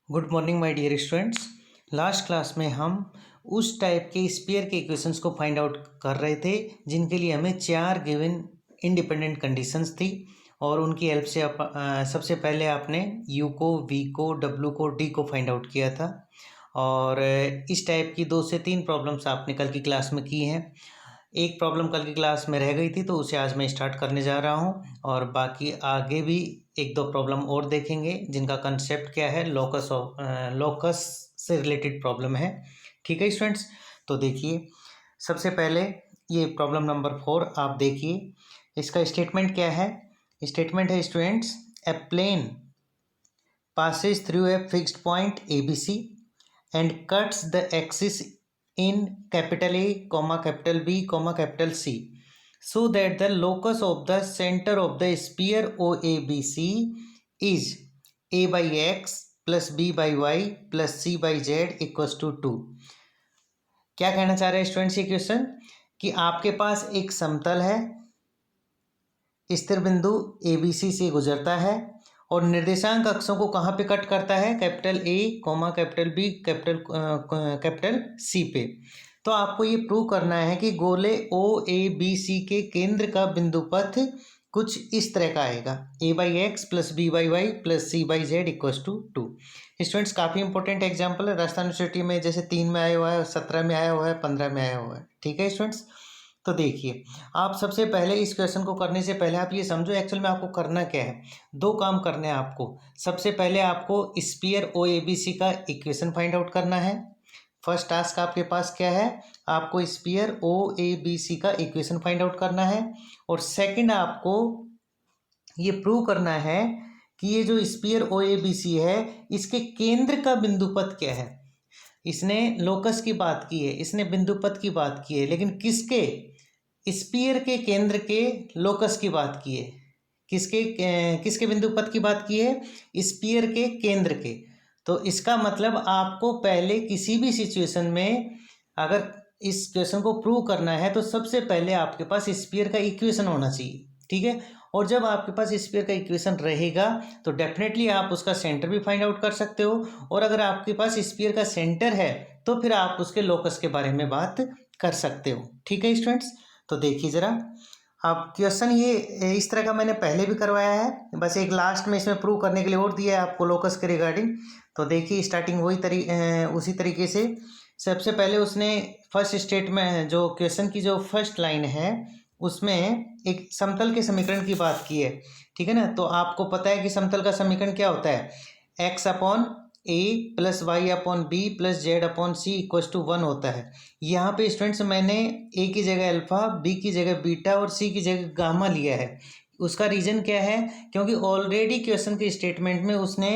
Good morning my dear students. Last class में हम उस टाइप के स्फीयर के इक्वेशंस को फाइंड आउट कर रहे थे जिनके लिए हमें चार गिवन इंडिपेंडेंट कंडीशंस थी और उनकी हेल्प से सबसे पहले आपने यू को, वी को, डब्ल्यू को, डी को फाइंड आउट किया था। और इस टाइप की 2 से 3 प्रॉब्लम्स आपने कल की क्लास में की हैं। एक प्रॉब्लम कल की क्लास में रह गई थी तो उसे आज मैं स्टार्ट करने जा रहा हूँ और बाकी आगे भी एक दो प्रॉब्लम और देखेंगे जिनका कंसेप्ट क्या है, लोकस से रिलेटेड प्रॉब्लम है। ठीक है स्टूडेंट्स, तो देखिए सबसे पहले ये प्रॉब्लम नंबर 4 आप देखिए। इसका स्टेटमेंट क्या है? स्टेटमेंट है students, a plane passes through a fixed point ABC and cuts the axis in capital A, capital B, capital C, so that the locus of the center of the sphere OABC is A by X plus B by Y plus C by Z equals to 2। क्या कहना चाह रहे हैं students ये question कि आपके पास एक समतल है, स्थिर बिंदु ABC से गुजरता है और निर्देशांक अक्षों को कहाँ पे कट करता है? Capital A, capital B, capital C पे। तो आपको ये प्रूव करना है कि गोले ओ ए बी सी के केंद्र का बिंदु पथ कुछ इस तरह का आएगा, A by X plus B by Y plus C by Z equals to 2। Students काफ़ी इंपॉर्टेंट एग्जाम्पल है, राजस्थान यूनिवर्सिटी में जैसे 3 में आया हुआ है, 17 में आया हुआ है, 15 में आया हुआ है। ठीक है स्टूडेंट्स, तो देखिए आप सबसे पहले इस क्वेश्चन को करने से पहले आप ये समझो एक्चुअल में आपको करना क्या है। 2 काम करने हैं आपको। सबसे पहले आपको sphere O A B C का इक्वेशन फाइंड आउट करना है। फर्स्ट टास्क आपके पास क्या है? आपको sphere O A B C का इक्वेशन फाइंड आउट करना है। और सेकंड आपको ये प्रूव करना है कि ये जो sphere O A B C है इसके केंद्र का बिंदुपथ क्या है। इसने लोकस की बात की है, इसने बिंदुपथ की बात की है, लेकिन किसके? स्फीयर के केंद्र के लोकस की बात की है। किसके बिंदुपथ की बात की है? स्फीयर के केंद्र के। तो इसका मतलब आपको पहले किसी भी सिचुएशन में अगर इस क्वेश्चन को प्रूव करना है तो सबसे पहले आपके पास स्फीयर का इक्वेशन होना चाहिए। ठीक है, और जब आपके पास स्फीयर का इक्वेशन रहेगा तो डेफिनेटली आप उसका सेंटर भी फाइंड आउट कर सकते हो, और अगर आपके पास स्फीयर का सेंटर है तो फिर आप उसके लोकस के बारे में बात कर सकते हो। ठीक है स्टूडेंट्स, तो देखिए ज़रा, अब क्वेश्चन ये इस तरह का मैंने पहले भी करवाया है, बस एक लास्ट में इसमें प्रूव करने के लिए और दिया है आपको लोकस के रिगार्डिंग। तो देखिए स्टार्टिंग उसी तरीके से सबसे पहले उसने फर्स्ट स्टेट में जो क्वेश्चन की जो फर्स्ट लाइन है उसमें एक समतल के समीकरण की बात की है। ठीक है ना, तो आपको पता है कि समतल का समीकरण क्या होता है? X upon A plus Y upon B plus Z upon C equals to 1 होता है। यहाँ पे स्टूडेंट्स मैंने ए की जगह अल्फा, बी की जगह बीटा और सी की जगह गामा लिया है। उसका रीज़न क्या है? क्योंकि ऑलरेडी क्वेश्चन के स्टेटमेंट में उसने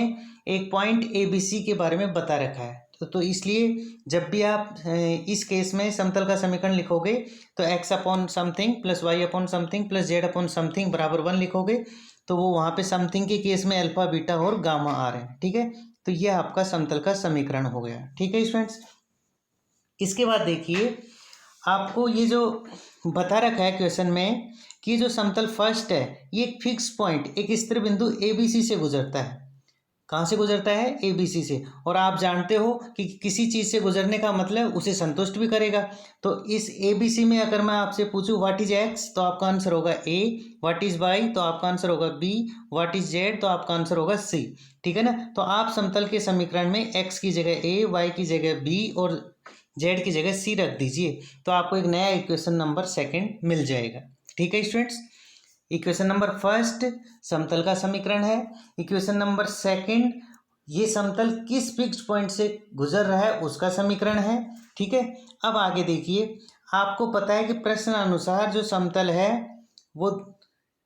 एक पॉइंट ए बी सी के बारे में बता रखा है। तो इसलिए जब भी आप इस केस में समतल का समीकरण लिखोगे तो X upon something plus Y upon something plus Z upon something बराबर 1 लिखोगे, तो वो वहाँ पे समथिंग के केस में अल्फा, बीटा और गामा आ रहे हैं। ठीक है, तो ये आपका समतल का समीकरण हो गया। ठीक है स्टूडेंट्स, इसके बाद देखिए आपको ये जो बता रखा है क्वेश्चन में कि जो समतल फर्स्ट है ये एक फिक्स पॉइंट, एक स्थिर बिंदु ए बी सी से गुजरता है। कहाँ से गुजरता है? ए बी सी से। और आप जानते हो कि किसी चीज़ से गुजरने का मतलब उसे संतुष्ट भी करेगा। तो इस ए बी सी में अगर मैं आपसे पूछूं व्हाट इज एक्स तो आपका आंसर होगा ए, व्हाट इज वाई तो आपका आंसर होगा बी, व्हाट इज जेड तो आपका आंसर होगा सी। ठीक है ना, तो आप समतल के समीकरण में एक्स की जगह ए, वाई की जगह बी और जेड की जगह सी रख दीजिए, तो आपको एक नया इक्वेशन नंबर 2 मिल जाएगा। ठीक है स्टूडेंट्स, इक्वेशन नंबर फर्स्ट समतल का समीकरण है। इक्वेशन नंबर 2 ये समतल किस फिक्स पॉइंट से गुजर रहा है उसका समीकरण है। ठीक है, अब आगे देखिए, आपको पता है कि प्रश्न अनुसार जो समतल है वो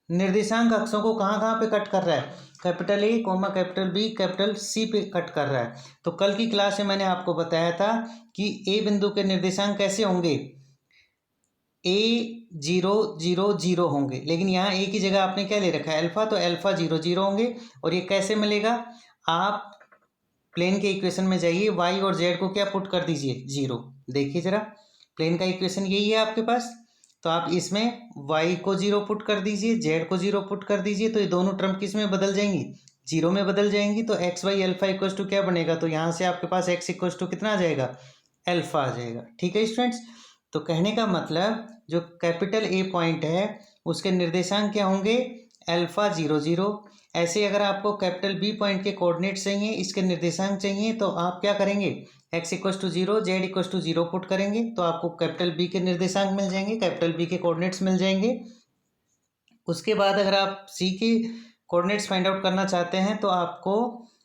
निर्देशांक अक्षों को कहाँ कहाँ पे कट कर रहा है? Capital A, capital B, capital C पे कट कर रहा है। तो कल की क्लास में मैंने आपको बताया था कि ए बिंदु के निर्देशांक कैसे होंगे? ए 0 0 0 होंगे, लेकिन यहाँ ए की जगह आपने क्या ले रखा है? अल्फा, तो अल्फा 0 0 होंगे। और ये कैसे मिलेगा? आप प्लेन के इक्वेशन में जाइए, वाई और जेड को क्या पुट कर दीजिए? 0। देखिए जरा, प्लेन का इक्वेशन यही है आपके पास, तो आप इसमें वाई को 0 पुट कर दीजिए, जेड को 0 पुट कर दीजिए, तो ये दोनों टर्म किस में बदल जाएंगी? जीरो में बदल जाएंगी तो X by alpha equal to क्या बनेगा, तो यहाँ से आपके पास एक्स इक्वल टू कितना आ जाएगा, अल्फा आ जाएगा। ठीक है स्टूडेंट्स, तो कहने का मतलब जो कैपिटल ए पॉइंट है उसके निर्देशांक क्या होंगे, अल्फा 0 0। ऐसे अगर आपको कैपिटल बी पॉइंट के कोऑर्डिनेट चाहिए, इसके निर्देशांक चाहिए, तो आप क्या करेंगे, X equal to 0 Z equal to 0 put करेंगे तो आपको कैपिटल बी के निर्देशांक मिल जाएंगे, कैपिटल बी के कोऑर्डिनेट्स मिल जाएंगे। उसके बाद अगर आप सी के कोऑर्डिनेट्स फाइंड आउट करना चाहते हैं तो आपको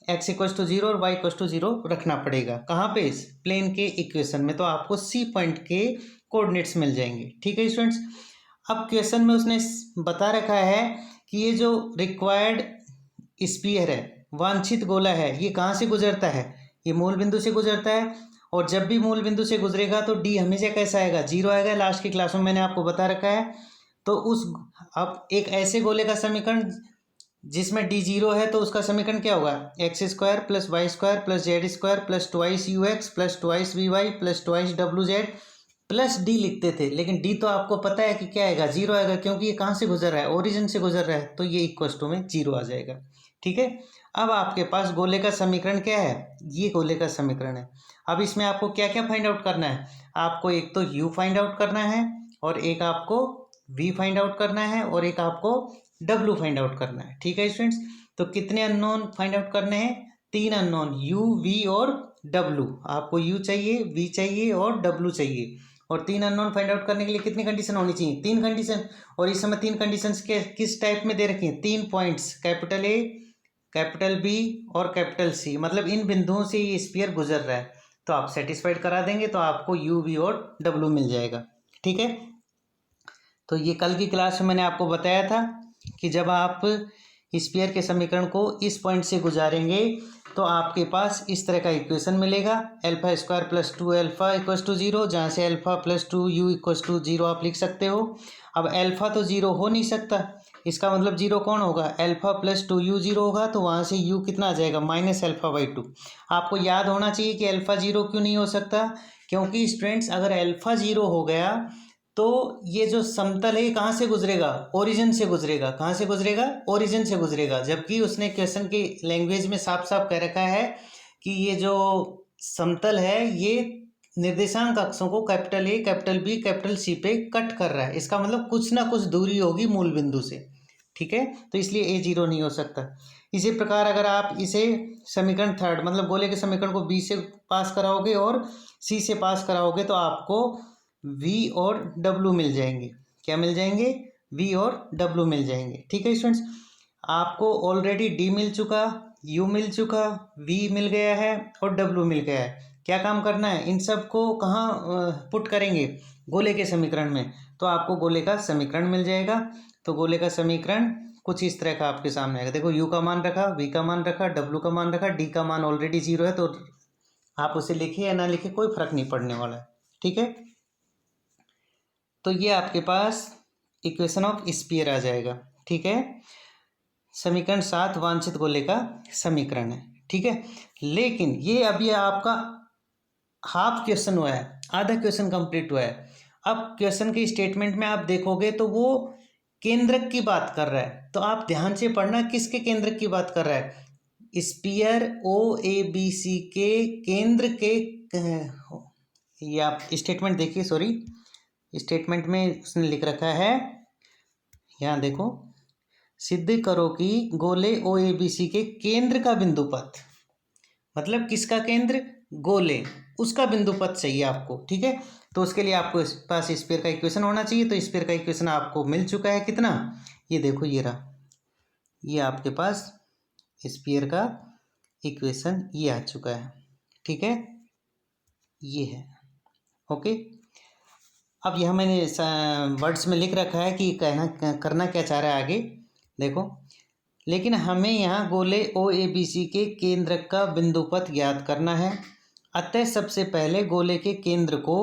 एक्स इक्वल टू 0 और वाई इक्वल टू 0 रखना पड़ेगा। कहाँ पे, प्लेन के इक्वेशन में, तो आपको सी पॉइंट के कोऑर्डिनेट्स मिल जाएंगे। ठीक है स्टूडेंट्स, अब क्वेश्चन में उसने बता रखा है कि ये जो रिक्वायर्ड स्फीयर है, वांछित गोला है, ये कहाँ से गुजरता है, ये मूल बिंदु से गुजरता है। और जब भी मूल बिंदु से गुजरेगा तो डी हमेशा कैसा आएगा, 0 आएगा। लास्ट की क्लास में मैंने आपको बता रखा है। तो उस अब एक ऐसे गोले का समीकरण जिसमें डी 0 है तो उसका समीकरण क्या होगा, X square plus Y square plus Z square plus twice U X plus twice V Y plus twice W Z plus D लिखते थे। लेकिन डी तो आपको पता है कि क्या आएगा, 0 आएगा, क्योंकि ये कहाँ से गुजर रहा है, ओरिजिन से गुजर रहा है, तो ये इक्वल टू में 0 आ जाएगा। ठीक है, अब आपके पास गोले का समीकरण क्या है, ये गोले का समीकरण है। अब इसमें आपको क्या क्या फाइंड आउट करना है, आपको एक तो यू फाइंड आउट करना है, और एक आपको वी फाइंड आउट करना है, और एक आपको डब्ल्यू फाइंड आउट करना है। ठीक है स्टूडेंट्स, तो कितने अननोन फाइंड आउट करने हैं, 3 अननोन, यू वी और डब्ल्यू। आपको यू चाहिए, वी चाहिए और डब्ल्यू चाहिए। और 3 अननोन फाइंड आउट करने के लिए कितनी कंडीशन होनी चाहिए, 3 कंडीशन। और इस समय 3 कंडीशंस के किस टाइप में दे रखी हैं, 3 points, capital A, capital B और कैपिटल सी, मतलब इन बिंदुओं से ये स्फीयर गुजर रहा है। तो आप सेटिस्फाइड करा देंगे तो आपको यू वी और डब्ल्यू मिल जाएगा। ठीक है, तो ये कल की क्लास में मैंने आपको बताया था कि जब आप स्फीयर के समीकरण को इस पॉइंट से गुजारेंगे तो आपके पास इस तरह का इक्वेशन मिलेगा, alpha square plus 2 alpha equals to 0, जहाँ से alpha plus 2 U equals to 0 आप लिख सकते हो। अब अल्फा तो 0 हो नहीं सकता, इसका मतलब 0 कौन होगा, अल्फा प्लस 2 यू 0 होगा, तो वहाँ से यू कितना आ जाएगा, माइनस अल्फा बाई 2। आपको याद होना चाहिए कि अल्फा 0 क्यों नहीं हो सकता, क्योंकि स्टूडेंट्स अगर अल्फा 0 हो गया तो ये जो समतल है ये कहाँ से गुजरेगा, ओरिजिन से गुजरेगा। कहाँ से गुजरेगा, ओरिजिन से गुजरेगा। जबकि उसने क्वेश्चन की लैंग्वेज में साफ साफ कह रखा है कि ये जो समतल है ये निर्देशांक अक्षों को capital A, capital B, capital C पे कट कर रहा है। इसका मतलब कुछ ना कुछ दूरी होगी मूल बिंदु से। ठीक है, तो इसलिए ए 0 नहीं हो सकता। इसी प्रकार अगर आप इसे समीकरण थर्ड, मतलब गोले के समीकरण को बी से पास कराओगे और सी से पास कराओगे तो आपको वी और डब्ल्यू मिल जाएंगे। क्या मिल जाएंगे, वी और डब्ल्यू मिल जाएंगे। ठीक है स्टूडेंट्स, आपको ऑलरेडी डी मिल चुका, यू मिल चुका, वी मिल गया है और डब्ल्यू मिल गया है। क्या काम करना है, इन सब को कहाँ पुट करेंगे, गोले के समीकरण में, तो आपको गोले का समीकरण मिल जाएगा। तो गोले का समीकरण कुछ इस तरह का आपके सामने आएगा। देखो, यू का मान रखा, वी का मान रखा, डब्ल्यू का मान रखा, डी का मान ऑलरेडी 0 है, तो आप उसे लिखिए या ना लिखिए कोई फर्क नहीं पड़ने वाला है। ठीक है, तो ये आपके पास इक्वेशन ऑफ स्फीयर आ जाएगा। ठीक है, समीकरण 7 वांछित गोले का समीकरण है। ठीक है, लेकिन ये अभी आपका हाफ क्वेश्चन हुआ है, आधा क्वेश्चन कंप्लीट हुआ है। अब क्वेश्चन के स्टेटमेंट में आप देखोगे तो वो केंद्रक की बात कर रहा है, तो आप ध्यान से पढ़ना किसके केंद्रक की बात कर रहा है, sphere O A B C के केंद्र के। ये आप स्टेटमेंट देखिए, सॉरी, स्टेटमेंट में उसने लिख रखा है, यहाँ देखो, सिद्ध करो कि गोले ओ ए बी सी के केंद्र का बिंदुपथ, मतलब किसका केंद्र, गोले, उसका बिंदुपथ चाहिए आपको। ठीक है, तो उसके लिए आपको इस पास स्फीयर का इक्वेशन होना चाहिए। तो स्फीयर का इक्वेशन आपको मिल चुका है, कितना, ये देखो, ये रहा, ये आपके पास स्फीयर का इक्वेशन ये आ चुका है। ठीक है, ये है, ओके। अब यह मैंने वर्ड्स में लिख रखा है कि कहना करना क्या चाह रहा है आगे, देखो। लेकिन हमें यहाँ गोले ओ ए बी सी के केंद्र का बिंदुपथ ज्ञात करना है, अतः सबसे पहले गोले के केंद्र को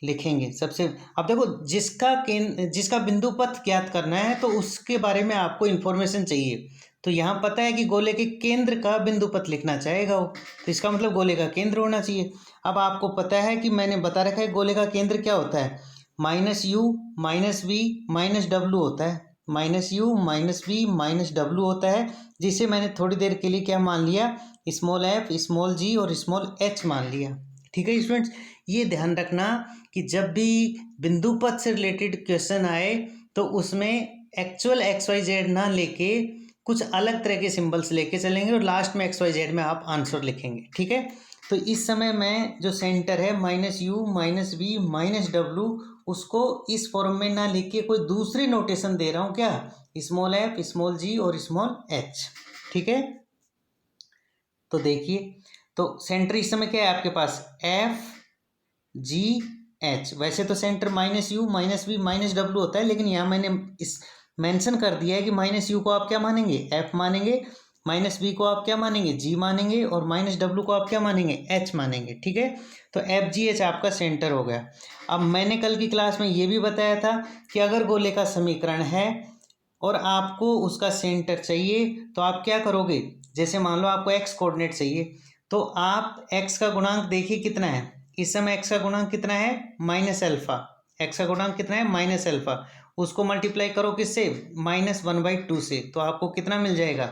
लिखेंगे। सबसे, अब देखो, जिसका बिंदुपथ ज्ञात करना है तो उसके बारे में आपको इन्फॉर्मेशन चाहिए। तो यहाँ पता है कि गोले के केंद्र का बिंदुपथ लिखना चाहेगा वो, तो इसका मतलब गोले का केंद्र होना चाहिए। अब आपको पता है कि मैंने बता रखा है गोले का केंद्र क्या होता है, minus you minus we minus W होता है। Minus you minus we minus W होता है, जिसे मैंने थोड़ी देर के लिए क्या मान लिया, स्मॉल एफ स्मॉल जी और स्मॉल एच मान लिया। ठीक है स्टूडेंट्स, ये ध्यान रखना कि जब भी बिंदु पथ से रिलेटेड क्वेश्चन आए तो उसमें एक्चुअल एक्स वाई जेड ना लेके कुछ अलग तरह के सिंबल्स लेके चलेंगे और लास्ट में एक्स वाई जेड में आप आंसर लिखेंगे। ठीक है, तो इस समय मैं जो सेंटर है minus you minus we minus W, उसको इस फॉर्म में ना लिख के कोई दूसरी नोटेशन दे रहा हूँ, क्या, स्मॉल एफ स्मॉल जी और स्मॉल एच। ठीक है, तो देखिए, तो सेंटर इस समय क्या है आपके पास, एफ जी एच। वैसे तो centre minus you minus we minus W होता है, लेकिन यहाँ मैंने इस मेंशन कर दिया है कि माइनस यू को आप क्या मानेंगे, एफ मानेंगे, माइनस वी को आप क्या मानेंगे, जी मानेंगे, और माइनस डब्लू को आप क्या मानेंगे, एच मानेंगे। ठीक है, तो एफ जी एच आपका सेंटर हो गया। अब मैंने कल की क्लास में ये भी बताया था कि अगर गोले का समीकरण है और आपको उसका सेंटर चाहिए तो आप क्या करोगे, जैसे मान लो आपको एक्स कोऑर्डिनेट चाहिए, तो आप एक्स का गुणांक देखिए कितना है, इस समय एक्स का गुणांक कितना है, माइनस अल्फा। एक्स का गुणांक कितना है, माइनस अल्फा। उसको मल्टीप्लाई करो किससे, -1/2 से, तो आपको कितना मिल जाएगा,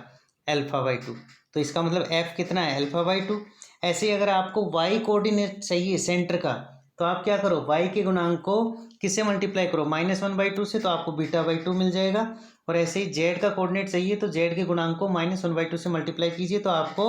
अल्फा/2। तो इसका मतलब एफ कितना है, अल्फा/2। ऐसे ही अगर आपको वाई कोऑर्डिनेट चाहिए सेंटर का, तो आप क्या करो, वाई के गुणांक को किससे मल्टीप्लाई करो, -1/2 से, तो आपको β/2 मिल जाएगा। और ऐसे ही जेड का कोऑर्डिनेट चाहिए तो जेड के गुणांक को -1/2 से मल्टीप्लाई कीजिए तो आपको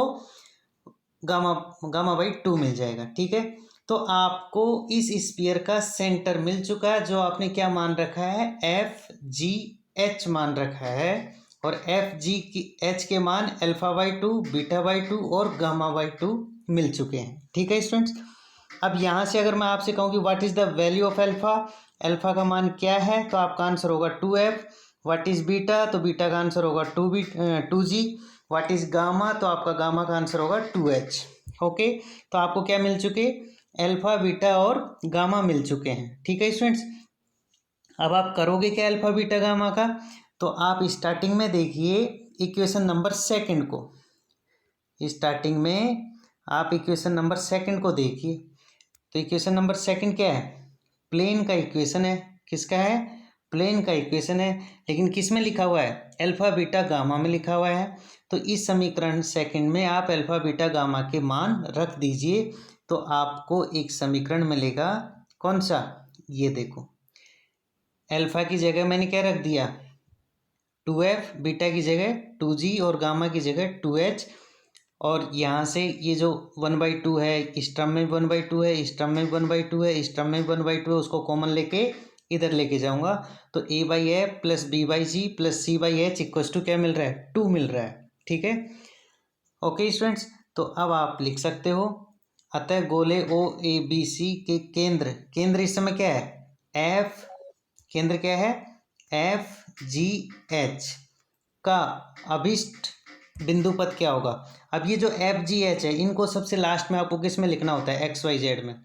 गामा/2 मिल जाएगा। ठीक है, तो आपको इस स्फीयर का सेंटर मिल चुका है, जो आपने क्या मान रखा है, एफ जी एच मान रखा है, और एफ जी की एच के मान अल्फा/2 β/2 और गामा/2 मिल चुके हैं। ठीक है स्टूडेंट्स, अब यहाँ से अगर मैं आपसे कहूँ कि what is the value of alpha, alpha का मान क्या है, तो आपका आंसर होगा 2f। व्हाट इज़ बीटा, तो बीटा का आंसर होगा 2g। व्हाट इज़ गामा, तो आपका गामा का आंसर होगा 2h। ओके, तो आपको क्या मिल चुके, अल्फा बीटा और गामा मिल चुके हैं। ठीक है स्टूडेंट्स, अब आप करोगे क्या अल्फा बीटा गामा का, तो आप स्टार्टिंग में देखिए इक्वेशन नंबर सेकंड को, स्टार्टिंग में आप इक्वेशन नंबर सेकंड को देखिए। तो इक्वेशन नंबर सेकंड क्या है, प्लेन का इक्वेशन है, किसका है, प्लेन का इक्वेशन है, लेकिन किस में लिखा हुआ है, अल्फा बीटा गामा में लिखा हुआ है। तो इस समीकरण सेकंड में आप अल्फा बीटा गामा के मान रख दीजिए, तो आपको एक समीकरण मिलेगा, कौन सा, ये देखो, अल्फा की जगह मैंने क्या रख दिया, 2f, बीटा की जगह 2g और गामा की जगह 2h। और यहाँ से ये जो 1/2 है, इस टर्म में 1/2 है, इस टर्म में 1/2 है, इस टर्म में 1/2 है, उसको कॉमन लेके इधर लेके जाऊंगा, तो a/f plus b/g plus c/h equals to क्या मिल रहा है, 2 मिल रहा है। ठीक है, ओके स्टूडेंट्स, तो अब आप लिख सकते हो, अतः गोले ओ ए बी सी के केंद्र, केंद्र इस समय क्या है, एफ, केंद्र क्या है, एफ जी एच का अभिष्ट बिंदु पथ क्या होगा। अब ये जो एफ जी एच है, इनको सबसे लास्ट में आपको किस में लिखना होता है, एक्स वाई जेड में,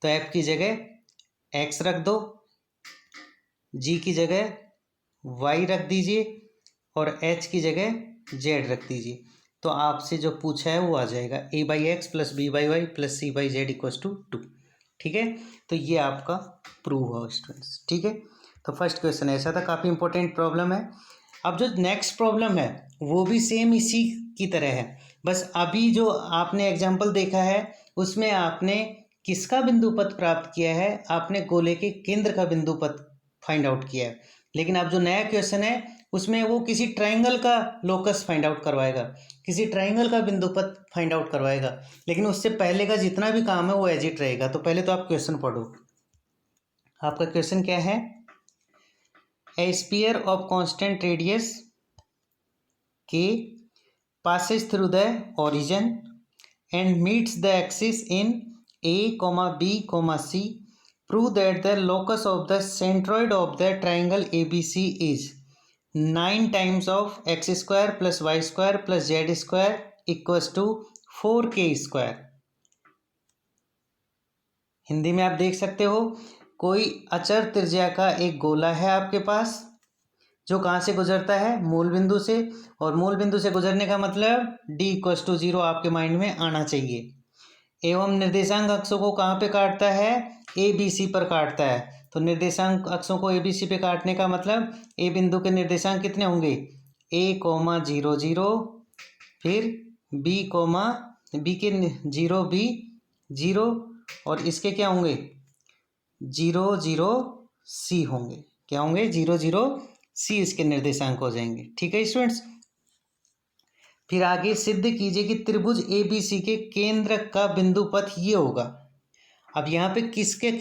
तो एफ की जगह एक्स रख दो, जी की जगह वाई रख दीजिए, और एच की जगह जेड रख दीजिए। तो आपसे जो पूछा है वो आ जाएगा, a/x plus b/y plus c/z equals to 2। ठीक है, तो ये आपका प्रूव हुआ स्टूडेंट्स। ठीक है, तो फर्स्ट क्वेश्चन ऐसा था, काफ़ी इंपॉर्टेंट प्रॉब्लम है। अब जो नेक्स्ट प्रॉब्लम है वो भी सेम इसी की तरह है, बस अभी जो आपने एग्जाम्पल देखा है उसमें आपने किसका बिंदु पथ प्राप्त किया है, आपने गोले के केंद्र का बिंदु पथ फाइंड आउट किया है। लेकिन अब जो नया क्वेश्चन है उसमें वो किसी ट्राइंगल का लोकस फाइंड आउट करवाएगा, किसी ट्राइंगल का बिंदु पथ फाइंड आउट करवाएगा। लेकिन उससे पहले का जितना भी काम है वो एज इट रहेगा। तो पहले तो आप क्वेश्चन पढ़ो। आपका क्वेश्चन क्या है, ए स्फीयर ऑफ कांस्टेंट रेडियस के passes through the origin and meets the axis in a, b, c. Prove that the locus of the centroid of the triangle ABC is 9 times of x square plus y square plus z square equals to 4k square। Hindi में आप देख सकते हो, कोई अचर त्रिज्या का एक गोला है आपके पास, जो कहाँ से गुजरता है, मूल बिंदु से, और मूल बिंदु से गुजरने का मतलब d इक्वस टू 0 आपके माइंड में आना चाहिए। एवं निर्देशांक अक्षों को कहाँ पे काटता है, ए बी सी पर काटता है। तो निर्देशांक अक्षों को ABC पे काटने का मतलब ए बिंदु के निर्देशांक कितने होंगे, A,0,0, फिर B के 0 और इसके क्या होंगे 0,0C होंगे, क्या होंगे 0,0C इसके निर्देशांक हो जाएंगे। ठीक है स्टूडेंट्स। फिर आगे सिद्ध कीजिए कि त्रिभुज ABC के केंद्र का बिंदु पथ ये होगा। अब यहाँ पे किसके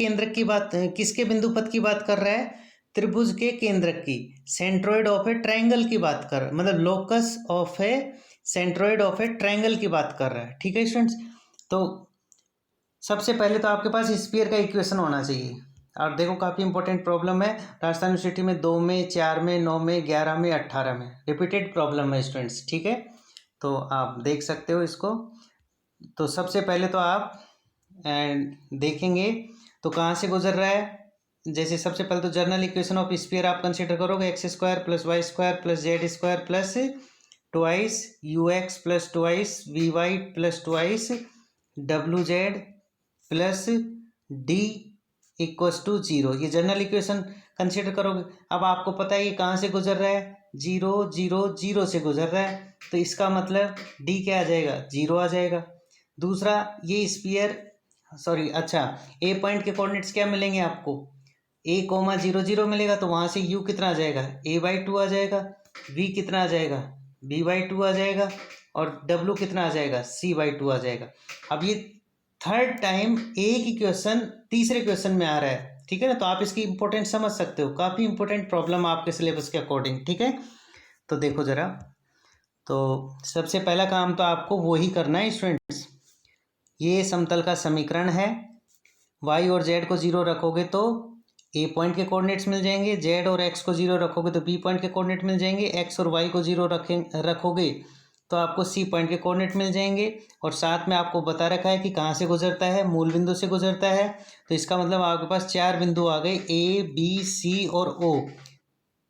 बिंदु पथ की बात कर रहा है, त्रिभुज के केंद्रक की, सेंट्रोइड ऑफ ए ट्रायंगल की बात कर, मतलब locus of A centroid of A triangle की बात कर रहा है। ठीक है स्टूडेंट्स। तो सबसे पहले तो आपके पास स्फीयर का इक्वेशन होना चाहिए। और देखो काफ़ी इंपॉर्टेंट प्रॉब्लम है, राजस्थान यूनिवर्सिटी में 2 में 4 में 9 में 11 में 18 में रिपीटेड प्रॉब्लम है स्टूडेंट्स। ठीक है, तो आप देख सकते हो इसको। तो सबसे पहले तो आप देखेंगे तो कहाँ से गुजर रहा है। जैसे सबसे पहले तो जनरल इक्वेशन ऑफ स्फीयर आप कंसीडर करोगे, x² + y² + z² plus twice ux plus twice vy plus twice wz plus d = 0। ये जनरल इक्वेशन कंसीडर करोगे। अब आपको पता है ये कहाँ से गुजर रहा है, 0 0 0 से गुजर रहा है, तो इसका मतलब d क्या आ जाएगा, 0 आ जाएगा। दूसरा ये स्फीयर ए पॉइंट के कोऑर्डिनेट्स क्या मिलेंगे आपको, A,0,0 मिलेगा, तो वहाँ से u कितना आ जाएगा, a/2 आ जाएगा, v कितना आ जाएगा, b/2 आ जाएगा, और w कितना आ जाएगा, c/2 आ जाएगा। अब ये थर्ड टाइम एक ही क्वेश्चन तीसरे क्वेश्चन में आ रहा है। ठीक है ना, तो आप इसकी इंपॉर्टेंस समझ सकते हो, काफ़ी इंपॉर्टेंट प्रॉब्लम आपके सिलेबस के अकॉर्डिंग। ठीक है, तो देखो ज़रा, तो सबसे पहला काम तो आपको वो ही करना है स्टूडेंट्स। ये समतल का समीकरण है, y और z को 0 रखोगे तो a पॉइंट के कोऑर्डिनेट्स मिल जाएंगे, z और x को 0 रखोगे तो b पॉइंट के कोऑर्डिनेट मिल जाएंगे, x और y को 0 रखोगे तो आपको C पॉइंट के कोऑर्डिनेट मिल जाएंगे। और साथ में आपको बता रखा है कि कहाँ से गुजरता है, मूल बिंदु से गुजरता है। तो इसका मतलब आपके पास 4 बिंदु आ गए, A B C और O,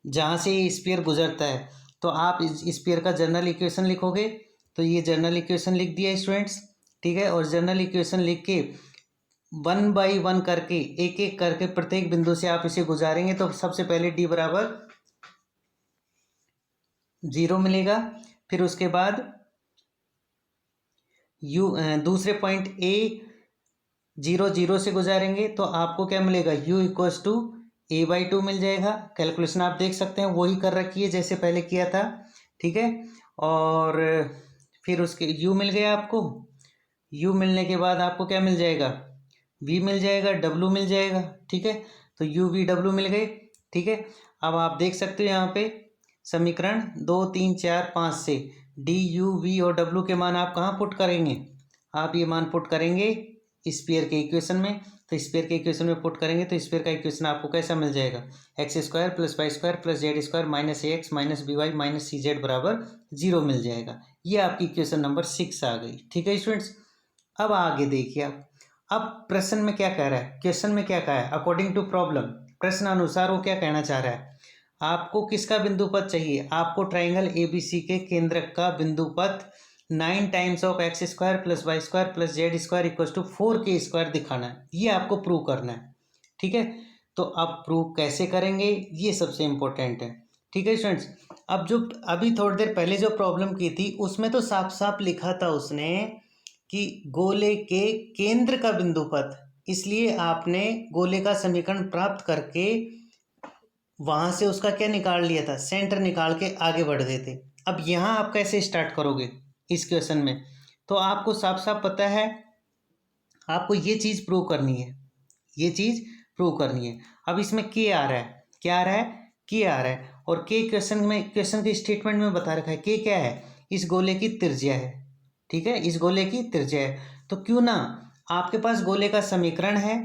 जहाँ से ये स्फीयर गुजरता है। तो आप इस स्फीयर का जनरल इक्वेशन लिखोगे, तो ये जनरल इक्वेशन लिख दिया स्टूडेंट्स। ठीक है, और जनरल इक्वेशन लिख के 1 बाई 1 करके एक एक करके प्रत्येक बिंदु से आप इसे गुजारेंगे तो सबसे पहले d बराबर 0 मिलेगा। फिर उसके बाद दूसरे पॉइंट A 0 0 से गुजारेंगे तो आपको क्या मिलेगा, u = a/2 मिल जाएगा। कैलकुलेशन आप देख सकते हैं, वही कर रखी है जैसे पहले किया था। ठीक है, और फिर उसके u मिल गया आपको। u मिलने के बाद आपको क्या मिल जाएगा, v मिल जाएगा, w मिल जाएगा। ठीक है, तो u v w मिल गए। ठीक है, अब आप देख सकते हो यहाँ पे समीकरण 2 3 4 5 से d u v और w के मान आप कहाँ पुट करेंगे, आप ये मान पुट करेंगे स्फीयर के इक्वेशन में। तो स्फीयर के इक्वेशन में पुट करेंगे तो स्फीयर का इक्वेशन आपको कैसा मिल जाएगा, x² + y² + z² - ax - by - cz = 0 मिल जाएगा। ये आपकी इक्वेशन नंबर 6 आ गई। ठीक है स्टूडेंट्स, अब आगे देखिए आप, अब प्रश्न में क्या कह रहा है, क्वेश्चन में क्या कहा है, अकॉर्डिंग टू प्रॉब्लम, प्रश्न अनुसार वो क्या कहना चाह रहा है। आपको किसका बिंदु पथ चाहिए, आपको ट्राइंगल ABC के केंद्रक का बिंदु पथ 9 times of x² + y² + z² = 4k² दिखाना है, ये आपको प्रूव करना है। ठीक है, तो अब प्रूव कैसे करेंगे, ये सबसे इम्पोर्टेंट है। ठीक है स्टूडेंट्स, अब जो अभी थोड़ी देर पहले जो प्रॉब्लम की थी उसमें तो साफ साफ लिखा था उसने कि गोले के केंद्र का बिंदु पथ, इसलिए आपने गोले का समीकरण प्राप्त करके वहाँ से उसका क्या निकाल लिया था, सेंटर निकाल के आगे बढ़ गए थे। अब यहाँ आप कैसे स्टार्ट करोगे इस क्वेश्चन में, तो आपको साफ साफ पता है, आपको ये चीज़ प्रूव करनी है, ये चीज़ प्रूव करनी है। अब इसमें के आ रहा है, क्या आ रहा है, के आ रहा है, और के क्वेश्चन के स्टेटमेंट में बता रखा है के क्या है, इस गोले की त्रिज्या है। ठीक है, इस गोले की त्रिज्या है, तो क्यों ना आपके पास गोले का समीकरण है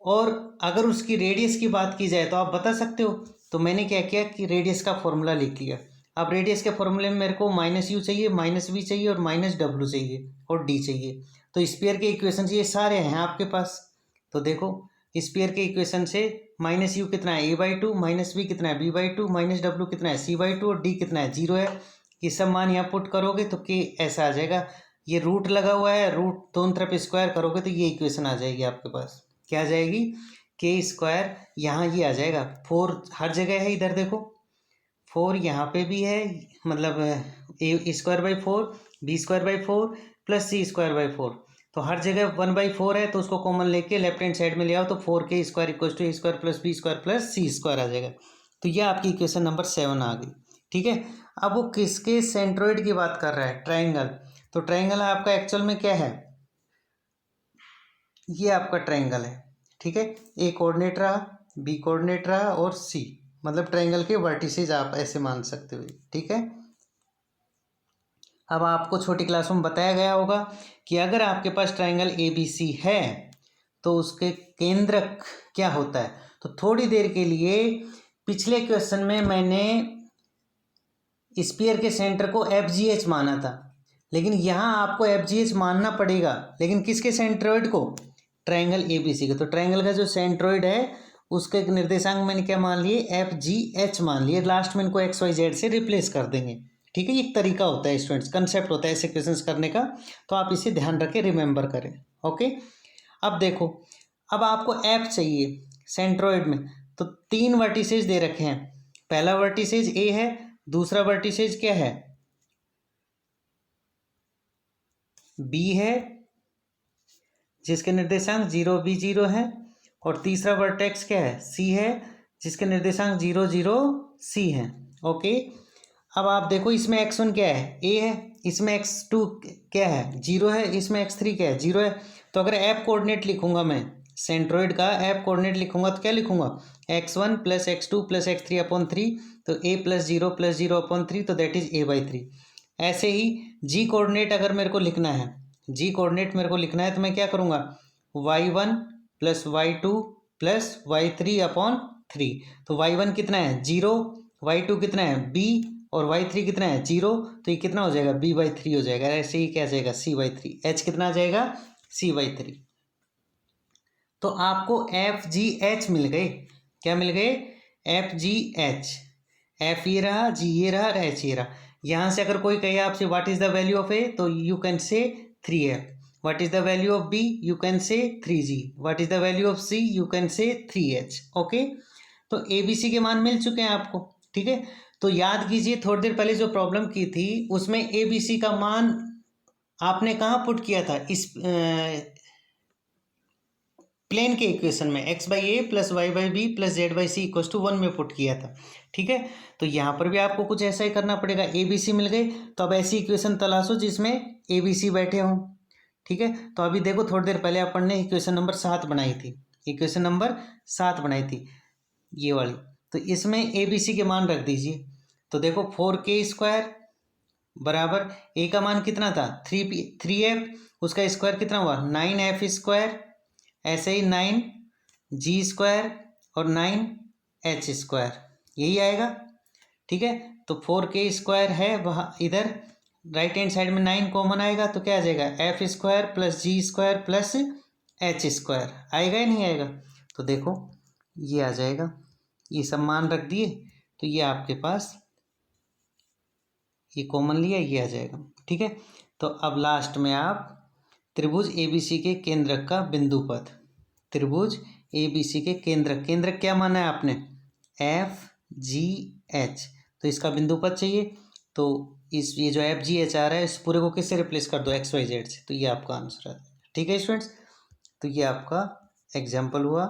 और अगर उसकी रेडियस की बात की जाए तो आप बता सकते हो। तो मैंने क्या किया कि रेडियस का फॉर्मूला लिख लिया। अब रेडियस के फॉर्मूले में मेरे को -u चाहिए, -v चाहिए और -w चाहिए और d चाहिए। तो स्फीयर के इक्वेशन ये सारे हैं आपके पास। तो देखो स्फीयर के इक्वेशन से -u कितना है, a/2, -v कितना है, b/2, -w कितना है, c/2 और d कितना है, 0 है। ये सब मान यहाँ पुट करोगे तो के ऐसा आ जाएगा, ये रूट लगा हुआ है, रूट दोनों तरफ स्क्वायर करोगे तो ये इक्वेशन आ जाएगी आपके पास। क्या आ जाएगी, के स्क्वायर यहाँ ये आ जाएगा, 4 हर जगह है, इधर देखो 4 यहाँ पे भी है, मतलब A square by 4, B square by 4 plus C square by 4, तो हर जगह 1/4 है, तो उसको कॉमन लेके लेफ्ट हैंड साइड में ले आओ, तो 4 के square equal to A square plus B square plus C square आ जाएगा। तो ये आपकी इक्वेशन नंबर 7 आ गई। ठीक है, अब वो किसके सेंट्रोइड की बात कर रहा है, ट्राइंगल। तो ट्राइंगल आपका एक्चुअल में क्या है, ये आपका ट्राइंगल है। ठीक है, ए कोऑर्डिनेट रहा, बी कोऑर्डिनेट रहा और सी, मतलब ट्राइंगल के वर्टिसेज आप ऐसे मान सकते हो। ठीक है, अब आपको छोटी क्लास में बताया गया होगा कि अगर आपके पास ट्राइंगल ए बी सी है तो उसके केंद्रक क्या होता है। तो थोड़ी देर के लिए पिछले क्वेश्चन में मैंने स्फीयर के सेंटर को एफ जी एच माना था, लेकिन यहाँ आपको एफ जी एच मानना पड़ेगा, लेकिन किसके सेंट्रोइड को, ट्राइंगल ए बी सी के। तो ट्राइंगल का जो सेंट्रोइड है उसके निर्देशांक मैंने क्या मान लिए, एफ जी एच मान लिए, लास्ट में इनको एक्स वाई जेड से रिप्लेस कर देंगे। ठीक है, ये एक तरीका होता है स्टूडेंट्स, कंसेप्ट होता है ऐसे क्वेश्चंस करने का, तो आप इसे ध्यान रखें, रिमेंबर करें। ओके, अब देखो, अब आपको एफ चाहिए सेंट्रोइड में, तो 3 वर्टिसेज दे रखे हैं। पहला वर्टिसेज ए है, दूसरा वर्टिसेज क्या है, बी है जिसके निर्देशांक 0 बी 0 है, और तीसरा वर्टेक्स क्या है, सी है जिसके निर्देशांक 0 0 सी है। ओके, अब आप देखो इसमें x1 क्या है, a है, इसमें x2 क्या है, 0 है, इसमें x3 क्या है, 0 है। तो अगर ऐप कोऑर्डिनेट लिखूंगा मैं, सेंट्रोइड का ऐप कोऑर्डिनेट लिखूंगा तो क्या लिखूंगा, x1 plus x2 plus x3 upon 3, तो a प्लस 0 अपॉन 3, तो दैट इज a/3। ऐसे ही जी कोऑर्डिनेट अगर मेरे को लिखना है, जी कोऑर्डिनेट मेरे को लिखना है, तो मैं क्या करूँगा, y1 plus y2 plus y3 upon 3। तो y1 कितना है 0, y2 कितना है b, और y3 कितना है 0, तो ये कितना हो जाएगा b/3 हो जाएगा। ऐसे ही क्या जाएगा c/3, h कितना आ जाएगा c/3। तो आपको एफ जी एच मिल गए, क्या मिल गए, एफ जी एच, एफ ये रहा, जी ये रहा और एच ये रहा। यहाँ से अगर कोई कहे आपसे what is the value of A, तो you can say 3f, what is the value of B, you can say 3g, what is the value of C, you can say 3h। Okay, तो A B C के मान मिल चुके हैं आपको। ठीक है, तो याद कीजिए थोड़ी देर पहले जो प्रॉब्लम की थी उसमें ए बी सी का मान आपने कहाँ पुट किया था, इस प्लेन के इक्वेशन में, x/a plus y/b plus z/c equal to 1 में पुट किया था। ठीक है, तो यहाँ पर भी आपको कुछ ऐसा ही करना पड़ेगा। ए बी सी मिल गई, तो अब ऐसी इक्वेशन तलाशो जिसमें ए बी सी बैठे हों। ठीक है, तो अभी देखो थोड़ी देर पहले अपन ने इक्वेशन नंबर 7 बनाई थी, इक्वेशन नंबर 7 बनाई थी ये वाली, तो इसमें ए बी सी के मान रख दीजिए। तो देखो 4k² बराबर ए का मान कितना था 3f, उसका स्क्वायर कितना हुआ 9f², ऐसे ही 9g² और 9h², यही आएगा। ठीक है, तो 4k² है वहाँ, इधर राइट हैंड साइड में 9 कॉमन आएगा, तो क्या आ जाएगा f² plus g² plus h² आएगा या नहीं आएगा। तो देखो ये आ जाएगा, ये सब मान रख दिए, तो ये आपके पास ये कॉमन लिया, ये आ जाएगा। ठीक है, तो अब लास्ट में आप त्रिभुज ABC के केंद्रक का बिंदु पथ, त्रिभुज ABC के केंद्रक, केंद्रक क्या माना है आपने FGH, तो इसका बिंदु पथ चाहिए। तो इस ये जो FGH आ रहा है इस पूरे को किससे रिप्लेस कर दो XYZ से, तो ये आपका आंसर है। ठीक है स्टूडेंट्स, तो ये आपका एग्जाम्पल हुआ।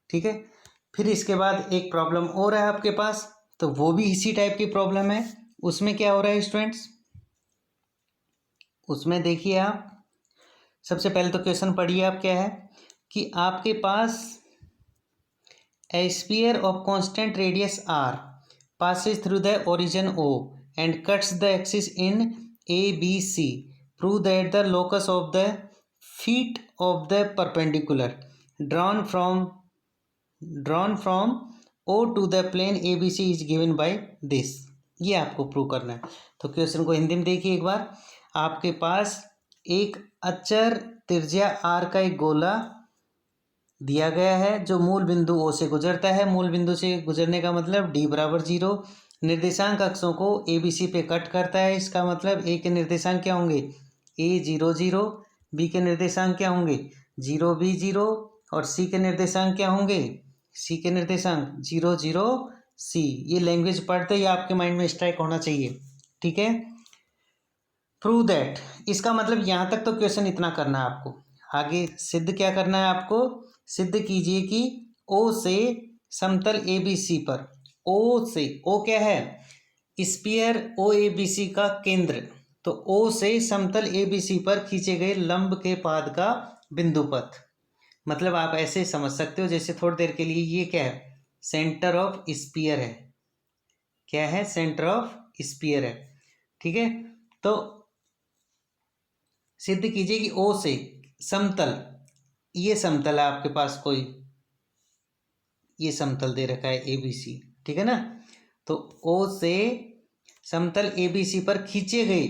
ठीक है, फिर इसके बाद एक प्रॉब्लम और है आपके पास, तो वो भी इसी टाइप की प्रॉब्लम है। उसमें क्या हो रहा है स्टूडेंट्स, उसमें देखिए आप सबसे पहले तो क्वेश्चन पढ़िए आप, क्या है कि आपके पास a sphere of constant radius r passes through the origin O and cuts the axis in ABC. Prove that the locus of the feet of the perpendicular drawn from O to the plane ABC is given by this. ये आपको prove करना है। तो question को हिंदी में देखिए एक बार, आपके पास एक अचर त्रिज्या r का एक गोला दिया गया है जो मूल बिंदु O से गुजरता है। मूल बिंदु से गुजरने का मतलब d बराबर 0, निर्देशांक अक्षों को ए बी सी पे कट करता है। इसका मतलब ए के निर्देशांक क्या होंगे a 0 0, बी के निर्देशांक क्या होंगे 0 b 0 और सी के निर्देशांक क्या होंगे, सी के निर्देशांक 0 0 सी। ये लैंग्वेज पढ़ते ही आपके माइंड में स्ट्राइक होना चाहिए, ठीक है। प्रूव दैट, इसका मतलब यहाँ तक तो क्वेश्चन इतना करना है आपको। आगे सिद्ध क्या करना है आपको, सिद्ध कीजिए कि ओ से समतल ए बी सी पर, ओ से, ओ क्या है, spear O A B C का केंद्र, तो ओ से समतल ए बी सी पर खींचे गए लंब के पाद का बिंदु पथ। मतलब आप ऐसे समझ सकते हो जैसे थोड़ी देर के लिए ये क्या है, सेंटर ऑफ स्पीयर है, क्या है, सेंटर ऑफ स्पीयर है, ठीक है। तो सिद्ध कीजिए कि ओ से समतल, ये समतल है आपके पास कोई, ये समतल दे रखा है ए बी सी, ठीक है ना। तो ओ से समतल ए बी सी पर खींचे गए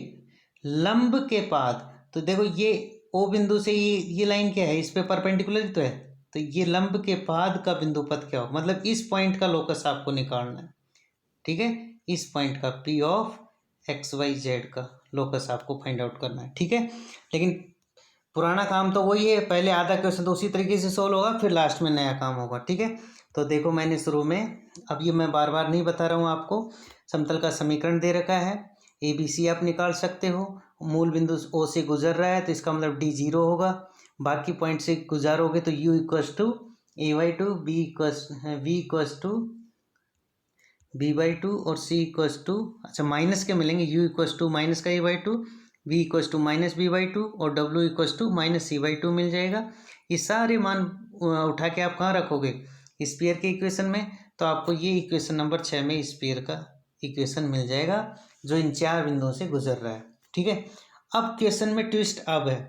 लंब के पाद, तो देखो ये ओ बिंदु से ये लाइन क्या है, इस पे परपेंडिकुलर ही तो है, तो ये लंब के पाद का बिंदु पथ क्या हो, मतलब इस पॉइंट का लोकस आपको निकालना है, ठीक है। इस पॉइंट का p of x y z का लोकस आपको फाइंड आउट करना है, ठीक है। लेकिन पुराना काम तो वही है, पहले आधा क्वेश्चन तो उसी तरीके से सोल्व होगा, फिर लास्ट में नया काम होगा, ठीक है। तो देखो मैंने शुरू में, अब ये मैं बार बार नहीं बता रहा हूँ आपको, समतल का समीकरण दे रखा है, ए बी सी आप निकाल सकते हो, मूल बिंदु ओ से गुजर रहा है तो इसका मतलब डी 0 होगा, बाकी पॉइंट से गुजारोगे तो U equals to A by two, B equals to B by two और सी इक्वस टू, अच्छा माइनस के मिलेंगे, यू इक्वस टू माइनस का A by two, V equals to minus B by two और W equals to minus C by two मिल जाएगा। ये सारे मान उठा के आप कहाँ रखोगे, स्पीयर के इक्वेशन में, तो आपको ये इक्वेशन नंबर 6 में स्पीयर का इक्वेशन मिल जाएगा जो इन 4 बिंदुओं से गुजर रहा है, ठीक है। अब क्वेश्चन में ट्विस्ट अब है,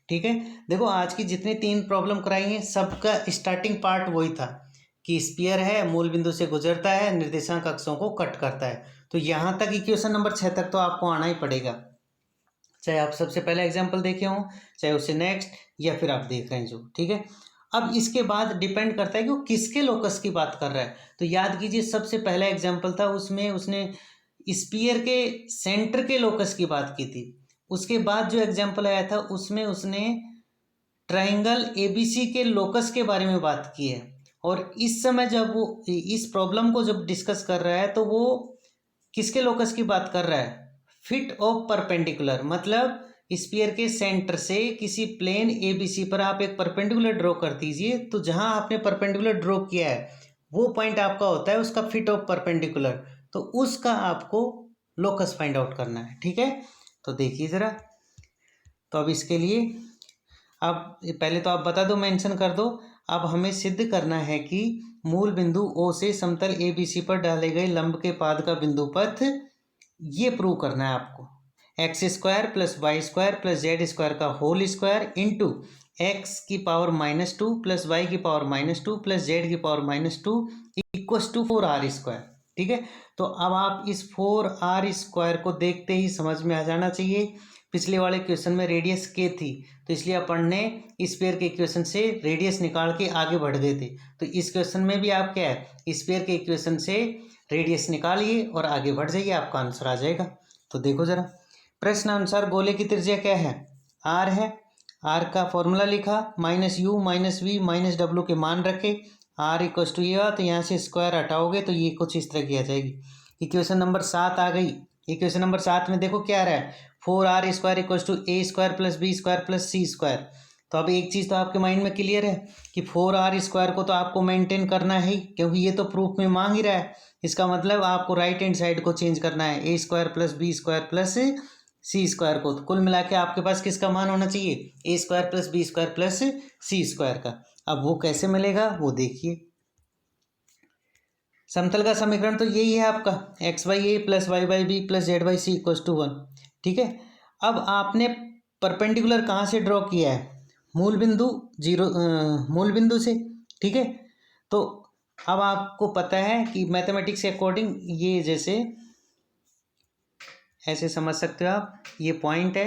ठीक है। देखो आज की जितनी 3 प्रॉब्लम कराई हैं सबका स्टार्टिंग पार्ट वही था कि स्पीयर है, मूल बिंदु से गुजरता है, निर्देशांक अक्षों को कट करता है, तो यहाँ तक इक्वेशन नंबर 6 तक तो आपको आना ही पड़ेगा, चाहे आप सबसे पहला एग्जाम्पल देखे हों, चाहे उससे नेक्स्ट, या फिर आप देख रहे हैं जो, ठीक है। अब इसके बाद डिपेंड करता है कि वो किसके लोकस की बात कर रहा है, तो याद कीजिए सबसे पहला एग्जाम्पल था उसमें उसने स्पीयर के सेंटर के लोकस की बात की थी, उसके बाद जो एग्जाम्पल आया था उसमें उसने ट्राइंगल एबीसी के लोकस के बारे में बात की है, और इस समय जब वो इस प्रॉब्लम को जब डिस्कस कर रहा है तो वो किसके लोकस की बात कर रहा है, फिट ऑफ परपेंडिकुलर, मतलब स्पीयर के सेंटर से किसी प्लेन एबीसी पर आप एक परपेंडिकुलर ड्रॉ कर दीजिए, तो जहां आपने परपेंडिकुलर ड्रॉ किया है वो पॉइंट आपका होता है उसका फिट ऑफ परपेंडिकुलर, तो उसका आपको लोकस फाइंड आउट करना है, ठीक है। तो देखिए ज़रा, तो अब इसके लिए अब पहले तो आप बता दो, मेंशन कर दो, अब हमें सिद्ध करना है कि मूल बिंदु ओ से समतल ए बी सी पर डाले गए लंब के पाद का बिंदु पथ, ये प्रूव करना है आपको, x square plus Y square plus Z square का होल स्क्वायर इंटू एक्स की पावर -2 प्लस वाई की पावर -2 प्लस जेड की power -2 equals to 4r square, ठीक है। तो अब आप इस 4r स्क्वायर को देखते ही समझ में आ जाना चाहिए, पिछले वाले क्वेश्चन में रेडियस के थी, तो इसलिए अपन ने स्फीयर के इक्वेशन से रेडियस निकाल के आगे बढ़ गए थे, तो इस क्वेश्चन में भी आप क्या है, स्फीयर के इक्वेशन से रेडियस निकालिए और आगे बढ़ जाइए, आपका आंसर आ जाएगा। तो देखो जरा, प्रश्न अनुसार गोले की त्रिज्या क्या है, आर है, आर का फॉर्मूला लिखा, -u -v -w के मान रखे, आर इक्वस टू ये हुआ, तो यहाँ से स्क्वायर हटाओगे तो ये कुछ इस तरह की आ जाएगी। इक्वेशन नंबर 7 आ गई, इक्वेशन नंबर 7 में देखो क्या आ रहा है, 4r square equals to A square plus B square plus C square. तो अब एक चीज़ तो आपके माइंड में क्लियर है कि 4r स्क्वायर को तो आपको मेंटेन करना है ही, क्योंकि ये तो प्रूफ में मांग ही रहा है, इसका मतलब आपको राइट हैंड साइड को चेंज करना है, A square plus B square plus C square को, तो कुल मिला के आपके पास किसका मान होना चाहिए, A square plus B square plus C square का। अब वो कैसे मिलेगा वो देखिए, समतल का समीकरण तो यही है आपका, x by a plus y by b plus z by c equals to 1, ठीक है। अब आपने परपेंडिकुलर कहाँ से ड्रॉ किया है, मूल बिंदु मूल बिंदु से, ठीक है। तो अब आपको पता है कि मैथमेटिक्स के अकॉर्डिंग ये जैसे ऐसे समझ सकते हो आप, ये पॉइंट है,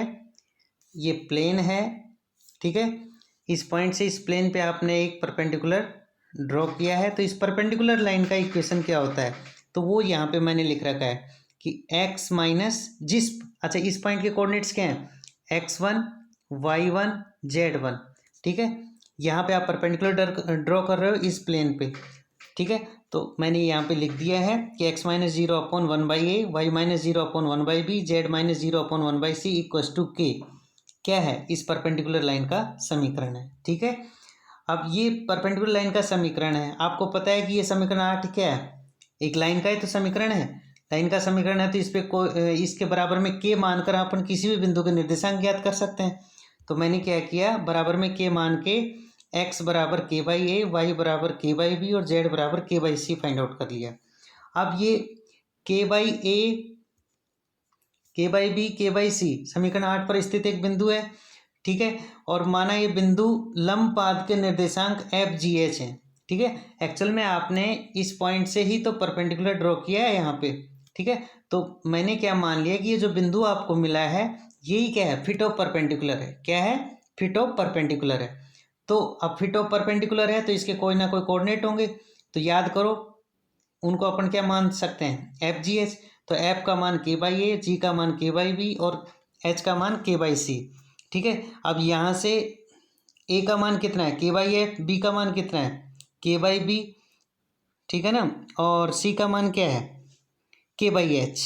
ये प्लेन है, ठीक है, इस पॉइंट से इस प्लेन पे आपने एक परपेंडिकुलर ड्रॉ किया है, तो इस परपेंडिकुलर लाइन का इक्वेशन क्या होता है, तो वो यहाँ पे मैंने लिख रखा है कि x माइनस जिस, अच्छा इस पॉइंट के कोऑर्डिनेट्स क्या हैं, x1 y1 z1, ठीक है। यहाँ पे आप परपेंडिकुलर ड्रॉ कर रहे हो इस प्लेन पे, ठीक है। तो मैंने यहाँ पे लिख दिया है कि x minus zero upon one by a, y minus zero upon one by b, z minus zero upon one by c equals to के क्या है, इस परपेंडिकुलर लाइन का समीकरण है, ठीक है। अब ये परपेंडिकुलर लाइन का समीकरण है, आपको पता है कि ये समीकरण 8 क्या है, एक लाइन का ही तो समीकरण है, लाइन का समीकरण है, तो इस पे इसके बराबर में के मानकर अपन किसी भी बिंदु के निर्देशांक ज्ञात कर सकते हैं। तो मैंने क्या किया, बराबर में के मान के x बराबर के बाई ए, वाई बराबर के बाई बी और z बराबर के बाई सी फाइंड आउट कर लिया। अब ये के बाई ए, के बाई बी, के बाई सी समीकरण 8 पर स्थित एक बिंदु है, ठीक है। और माना ये बिंदु लंब पाद के निर्देशांक एफ जी एच है, ठीक है। एक्चुअल में आपने इस पॉइंट से ही तो परपेंडिकुलर ड्रॉ किया है यहाँ पे, ठीक है। तो मैंने क्या मान लिया कि ये जो बिंदु आपको मिला है यही क्या है, फिट ऑफ परपेंडिकुलर है, क्या है, फिट ऑफ परपेंडिकुलर है। तो अब फिट ऑफ परपेंडिकुलर है तो इसके कोई ना कोई कोऑर्डिनेट होंगे, तो याद करो उनको अपन क्या मान सकते हैं, एफ जी एच। तो एफ का मान के बाई ए, जी का मान के बाई बी और एच का मान के बाई सी, ठीक है। अब यहाँ से ए का मान कितना है, के बाई एफ, बी का मान कितना है, के बाई बी, ठीक है ना, और सी का मान क्या है, के बाई एच,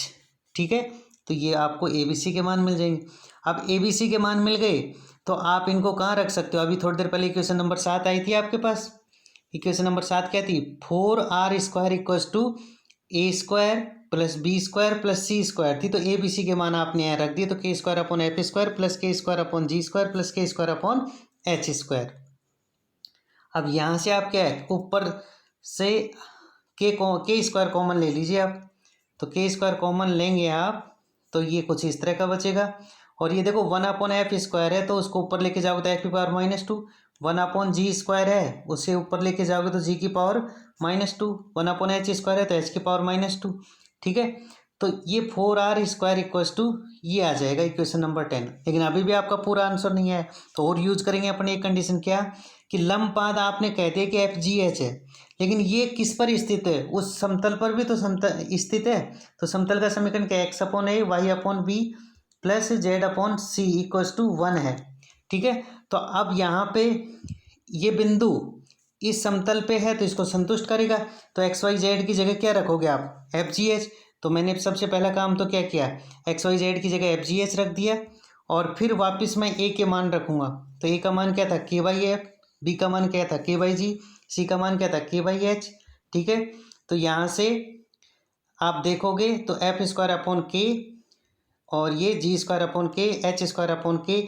ठीक है। तो ये आपको ए बी सी के मान मिल जाएंगे। अब ए बी सी के मान मिल गए तो आप इनको कहाँ रख सकते हो, अभी थोड़ी देर पहले इक्वेशन नंबर 7 आई थी आपके पास, इक्वेशन नंबर 7 क्या थी, 4r² equals to A square plus B square plus C square थी। तो ए बी सी के मान आपने यहाँ रख दिए, तो के square upon F square plus के स्क्वायर अपॉन जी स्क्वायर प्लस के स्क्वायर अपॉन एच स्क्वायर। अब यहाँ से आप क्या है, ऊपर से के स्क्वायर कॉमन ले लीजिए आप, तो के स्क्वायर कॉमन लेंगे आप तो ये कुछ इस तरह का बचेगा। और ये देखो 1 अपॉन एफ स्क्वायर है तो उसको ऊपर लेके जाओगे तो एफ की पावर -2, 1 अपॉन जी स्क्वायर है उसे ऊपर लेके जाओगे तो जी की पावर -2, 1 अपॉन एच स्क्वायर है तो एच की पावर -2, ठीक है। तो ये 4r² इक्वल्स टू ये आ जाएगा इक्वेशन नंबर 10। लेकिन अभी भी आपका पूरा आंसर नहीं है, तो और यूज करेंगे अपन एक कंडीशन, क्या कि लंब पाद आपने कहते हैं कि एफ जी एच है, लेकिन ये किस पर स्थित है, उस समतल पर भी तो समतल स्थित है। तो समतल का समीकरण क्या, x upon a, y upon B plus Z upon C equals to 1 है, ठीक है। तो अब यहाँ पे ये बिंदु इस समतल पे है तो इसको संतुष्ट करेगा, तो एक्स वाई जेड की जगह क्या रखोगे आप, एफ जी एच। तो मैंने सबसे पहला काम तो क्या किया, एक्स वाई जेड की जगह एफ जी एच रख दिया, और फिर वापस मैं ए के मान रखूँगा। तो ए का मान क्या था, के बाई एफ, बी का मान क्या था, के बाई जी, सी का मान क्या था, के बाई एच, ठीक है। तो यहाँ से आप देखोगे तो एफ स्क्वायर अपॉन के और ये जी स्क्वायर अपॉन के, एच स्क्वायर अपॉन के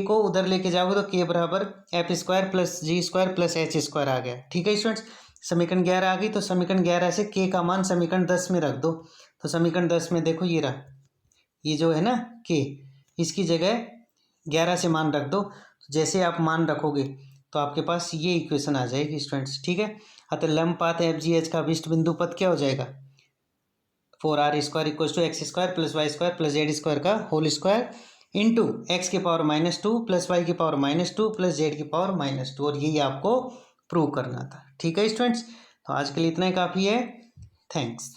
को उधर लेके जाओगे तो के बराबर एफ स्क्वायर प्लस जी स्क्वायर प्लस एच स्क्वायर आ गया, ठीक है स्टूडेंट्स। समीकरण 11 आ गई, तो समीकरण 11 से के का मान समीकरण 10 में रख दो। तो समीकरण 10 में देखो ये रहा, ये जो है ना के, इसकी जगह 11 से मान रख दो। तो जैसे आप मान रखोगे तो आपके पास ये इक्वेशन आ जाएगी स्टूडेंट्स, ठीक है। अतः लंब पात एफ जी एच का अभिष्ट बिंदु पद क्या हो जाएगा, 4r² equals to x square plus Y square plus Z square का होल स्क्वायर इंटू एक्स की पावर -2 प्लस वाई की पावर -2 प्लस जेड की पावर -2, और यही आपको प्रूव करना था, ठीक है स्टूडेंट्स। तो आज के लिए इतना ही काफ़ी है, थैंक्स।